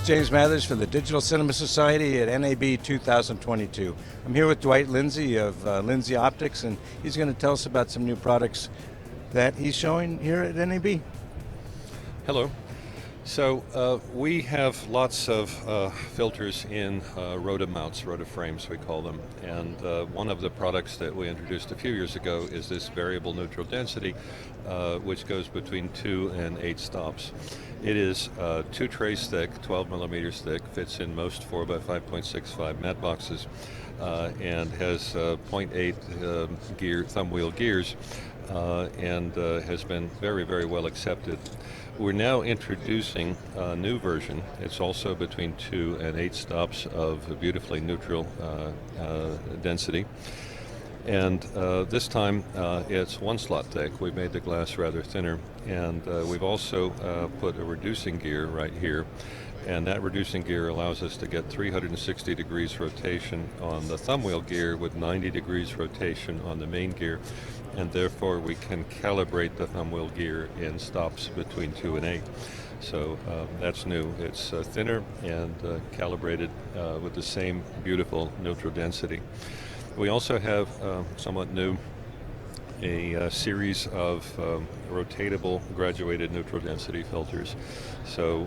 James Mathers for the Digital Cinema Society at NAB 2022. I'm here with Dwight Lindsey of Lindsey Optics, and he's going to tell us about some new products that he's showing here at NAB. Hello. So we have lots of filters in rota mounts, rota frames we call them, and one of the products that we introduced a few years ago is this variable neutral density, which goes between 2 and 8 stops. It is 2 trays thick, 12 millimeters thick, fits in most 4 by 5.65 matte boxes, and has 0.8 gear, thumb wheel gears, and has been very, very well accepted. We're now introducing a new version. It's also between 2 and 8 stops of beautifully neutral density. And this time it's 1 slot thick. We made the glass rather thinner, and we've also put a reducing gear right here. And that reducing gear allows us to get 360 degrees rotation on the thumb wheel gear with 90 degrees rotation on the main gear, and therefore we can calibrate the thumb wheel gear in stops between 2 and 8. So that's new. It's thinner and calibrated with the same beautiful neutral density. We also have somewhat new a series of rotatable graduated neutral density filters. So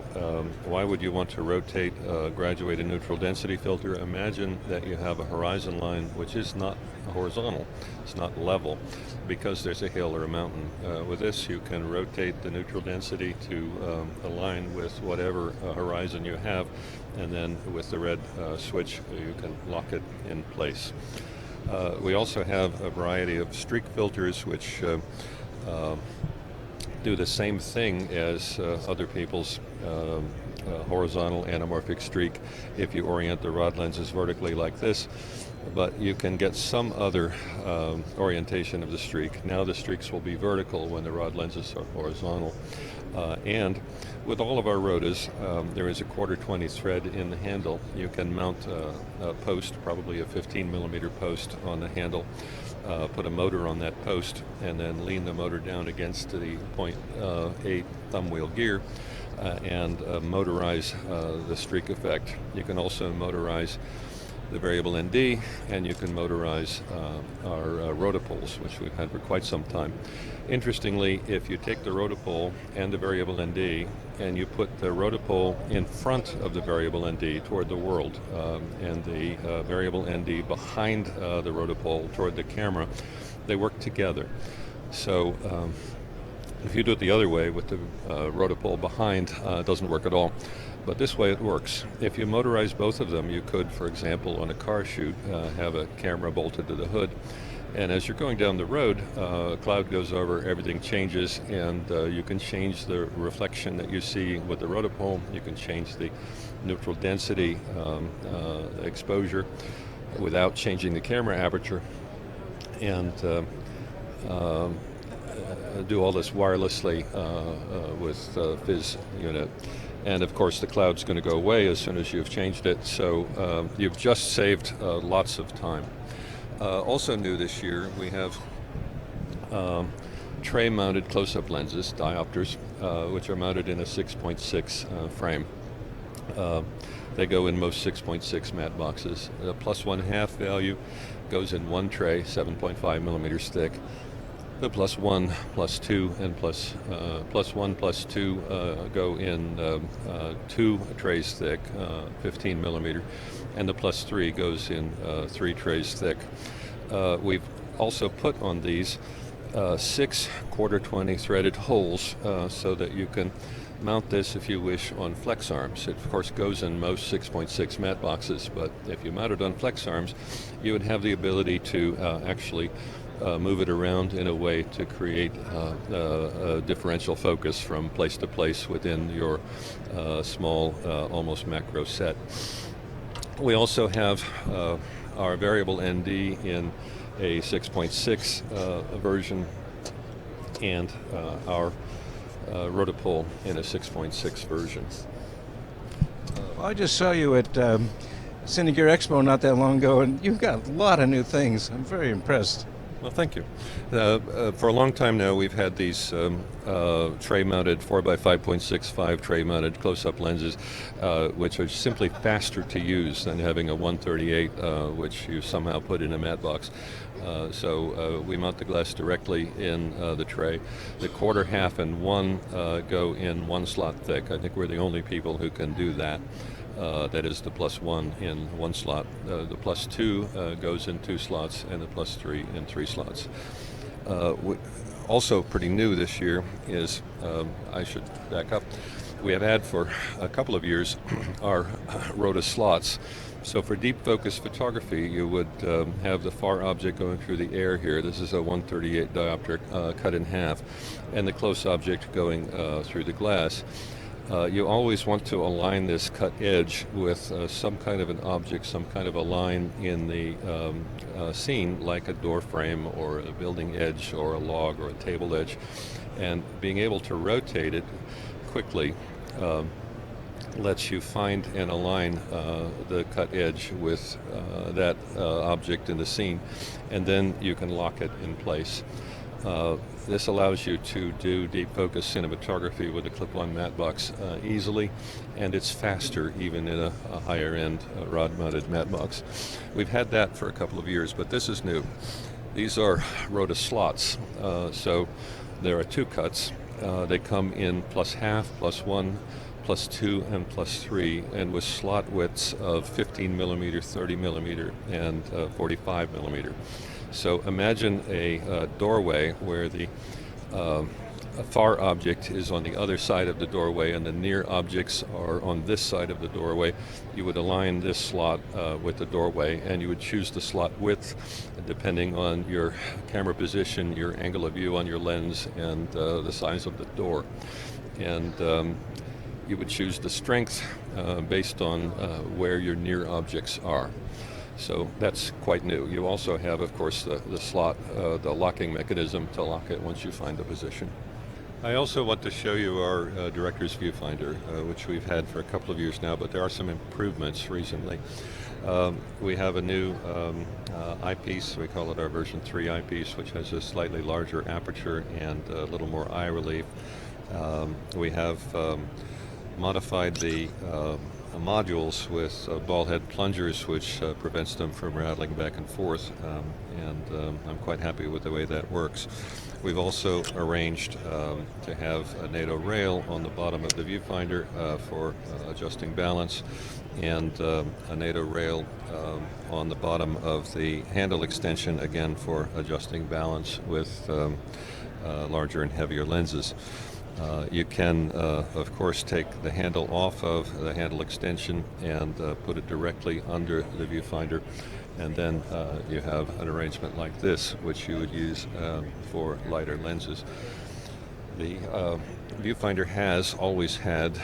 why would you want to rotate a graduated neutral density filter? Imagine that you have a horizon line which is not horizontal, it's not level, because there's a hill or a mountain. With this you can rotate the neutral density to align with whatever horizon you have, and then with the red switch you can lock it in place. We also have a variety of streak filters which do the same thing as other people's horizontal anamorphic streak if you orient the rod lenses vertically like this, but you can get some other orientation of the streak. Now the streaks will be vertical when the rod lenses are horizontal. And with all of our rotas, there is a 1/4-20 thread in the handle. You can mount a post, probably a 15 millimeter post on the handle, put a motor on that post, and then lean the motor down against the 0.8 thumb wheel gear and motorize the streak effect. You can also motorize the variable ND, and you can motorize our rotapoles, which we've had for quite some time. Interestingly, if you take the rotapole and the variable ND and you put the rotapole in front of the variable ND toward the world, and the variable ND behind the rotapole toward the camera, they work together. So if you do it the other way with the rotapole behind, it doesn't work at all. But this way it works. If you motorize both of them, you could, for example, on a car shoot, have a camera bolted to the hood, and as you're going down the road, a cloud goes over, everything changes, and you can change the reflection that you see with the rotapole. You can change the neutral density exposure without changing the camera aperture, and do all this wirelessly with Fizz unit. And of course the cloud's going to go away as soon as you've changed it, so you've just saved lots of time. Also new this year, we have tray-mounted close-up lenses, diopters, which are mounted in a 6.6 frame. They go in most 6.6 matte boxes. The +1/2 value goes in 1 tray, 7.5 millimeters thick. The +1, +2, and +1, +2 go in 2 trays thick, 15 millimeter, and the +3 goes in 3 trays thick. We've also put on these 6 1/4-20 threaded holes so that you can mount this, if you wish, on flex arms. It of course goes in most 6.6 matte boxes, but if you mount it on flex arms, you would have the ability to actually move it around in a way to create a differential focus from place to place within your small, almost macro set. We also have our variable ND in a 6.6 version, and our rotapole in a 6.6 version. Well, I just saw you at Cinegear Expo not that long ago, and you've got a lot of new things. I'm very impressed. Well, thank you. For a long time now, we've had these tray-mounted 4x5.65 tray-mounted close-up lenses, which are simply faster to use than having a 138, which you somehow put in a matte box. So we mount the glass directly in the tray. The quarter, half, and one go in one slot thick. I think we're the only people who can do that. That is the +1 in one slot. The +2 goes in 2 slots, and the +3 in 3 slots. Also pretty new this year is, I should back up, we have had for a couple of years our rota-slots. So for deep focus photography, you would have the far object going through the air here. This is a 138 diopter cut in half, and the close object going through the glass. You always want to align this cut edge with some kind of an object, some kind of a line in the scene, like a door frame or a building edge or a log or a table edge. And being able to rotate it quickly lets you find and align the cut edge with that object in the scene, and then you can lock it in place. This allows you to do deep focus cinematography with a clip-on matte box easily, and it's faster even in a higher end rod-mounted matte box. We've had that for a couple of years, but this is new. These are rota-slots, so there are 2 cuts. They come in +1/2, +1, +2, and +3, and with slot widths of 15 millimeter, 30 millimeter, and 45 millimeter. So imagine a doorway where the far object is on the other side of the doorway and the near objects are on this side of the doorway. You would align this slot with the doorway, and you would choose the slot width depending on your camera position, your angle of view on your lens, and the size of the door. And you would choose the strength based on where your near objects are. So that's quite new. You also have, of course, the slot, the locking mechanism to lock it once you find the position. I also want to show you our director's viewfinder, which we've had for a couple of years now, but there are some improvements recently. We have a new eyepiece. We call it our version 3 eyepiece, which has a slightly larger aperture and a little more eye relief. We have modified the modules with ball head plungers, which prevents them from rattling back and forth, and I'm quite happy with the way that works. We've also arranged to have a NATO rail on the bottom of the viewfinder for adjusting balance, and a NATO rail on the bottom of the handle extension, again for adjusting balance with larger and heavier lenses. You can, of course, take the handle off of the handle extension and put it directly under the viewfinder, and then you have an arrangement like this, which you would use for lighter lenses. The viewfinder has always had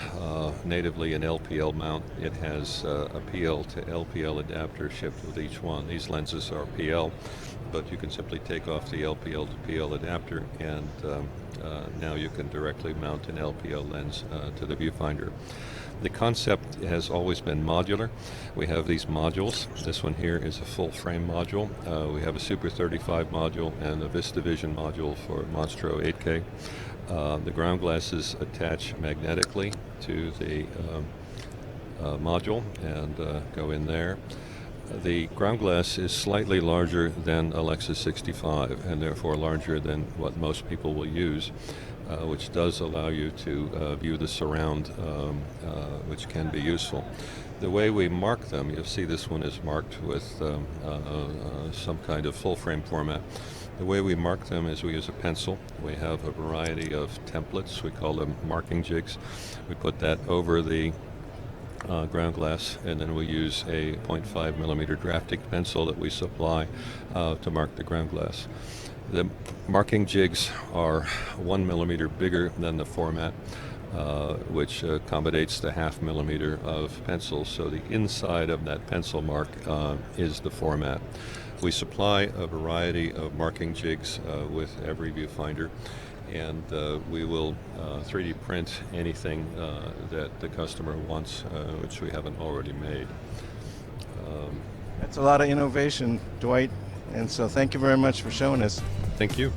natively an LPL mount. It has a PL to LPL adapter shipped with each one. These lenses are PL, but you can simply take off the LPL to PL adapter, and now you can directly mount an LPL lens to the viewfinder. The concept has always been modular. We have these modules. This one here is a full frame module. We have a Super 35 module and a VistaVision module for Monstro 8K. The ground glasses attach magnetically to the module and go in there. The ground glass is slightly larger than a Lexus 65 and therefore larger than what most people will use, which does allow you to view the surround, which can be useful. The way we mark them, you'll see this one is marked with some kind of full frame format. The way we mark them is we use a pencil. We have a variety of templates. We call them marking jigs. We put that over the ground glass, and then we use a 0.5 millimeter drafting pencil that we supply to mark the ground glass. The marking jigs are 1 millimeter bigger than the format, which accommodates the 0.5 millimeter of pencil, so the inside of that pencil mark is the format. We supply a variety of marking jigs with every viewfinder, and we will 3D print anything that the customer wants, which we haven't already made. That's a lot of innovation, Dwight. And so thank you very much for showing us. Thank you.